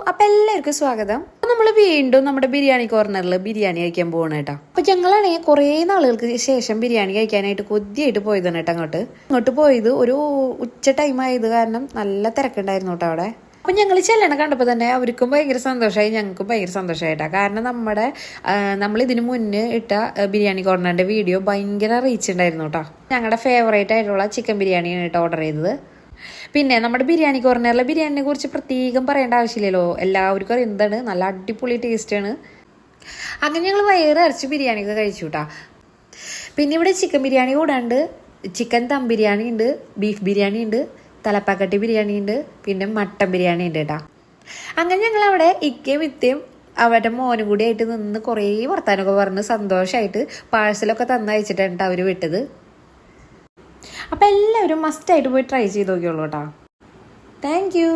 അപ്പൊ എല്ലാവർക്കും സ്വാഗതം. നമ്മൾ വീണ്ടും നമ്മുടെ ബിരിയാണി കോർണറിൽ ബിരിയാണി കഴിക്കാൻ പോകണം കേട്ടോ. അപ്പൊ ഞങ്ങളാണെങ്കിൽ കുറേ നാളുകൾക്ക് ശേഷം ബിരിയാണി കഴിക്കാനായിട്ട് കൊതിയായിട്ട് പോയതാണ് കേട്ടോ. അങ്ങോട്ട് പോയത് ഒരു ഉച്ച ടൈം ആയത് കാരണം നല്ല തിരക്കുണ്ടായിരുന്നു കേട്ടോ അവിടെ. അപ്പൊ ഞങ്ങൾ ചെല്ലണ കണ്ടപ്പോൾ തന്നെ അവർക്കും ഭയങ്കര സന്തോഷമായി, ഞങ്ങൾക്കും ഭയങ്കര സന്തോഷമായിട്ടാ. കാരണം നമ്മൾ ഇതിനു മുന്നേ ഇട്ട ബിരിയാണി കോർണറിന്റെ വീഡിയോ ഭയങ്കര റീച്ച് ഉണ്ടായിരുന്നു കേട്ടോ. ഞങ്ങളുടെ ഫേവറേറ്റ് ആയിട്ടുള്ള ചിക്കൻ ബിരിയാണിയാണ് കേട്ടോ ഓർഡർ ചെയ്തത്. പിന്നെ നമ്മുടെ ബിരിയാണി കോർണറിലെ ബിരിയാണിനെ കുറിച്ച് പ്രത്യേകം പറയേണ്ട ആവശ്യമില്ലല്ലോ, എല്ലാവർക്കും അറിയാം എന്താണ്, നല്ല അടിപൊളി ടേസ്റ്റാണ്. അങ്ങനെ ഞങ്ങൾ വയറ് അരച്ച് ബിരിയാണിയൊക്കെ കഴിച്ചു കേട്ടോ. പിന്നെ ഇവിടെ ചിക്കൻ ബിരിയാണി കൂടാണ്ട് ചിക്കൻ ദം ബിരിയാണി ഉണ്ട്, ബീഫ് ബിരിയാണി ഉണ്ട്, തലപ്പാക്കട്ടി ബിരിയാണി ഉണ്ട്, പിന്നെ മട്ടൻ ബിരിയാണി ഉണ്ട് കേട്ടോ. അങ്ങനെ ഞങ്ങൾ അവിടെ ഇക്കയും ഇത്തയും അവരുടെ മോനും കൂടി ആയിട്ട് നിന്ന് കുറേ വർത്താനമൊക്കെ പറഞ്ഞ് സന്തോഷമായിട്ട് പാഴ്സലൊക്കെ തന്നയച്ചിട്ടാണ് അവർ വിട്ടത്. അപ്പം എല്ലാവരും മസ്റ്റായിട്ട് പോയി ട്രൈ ചെയ്ത് നോക്കിയോളൂ കേട്ടോ. Thank you.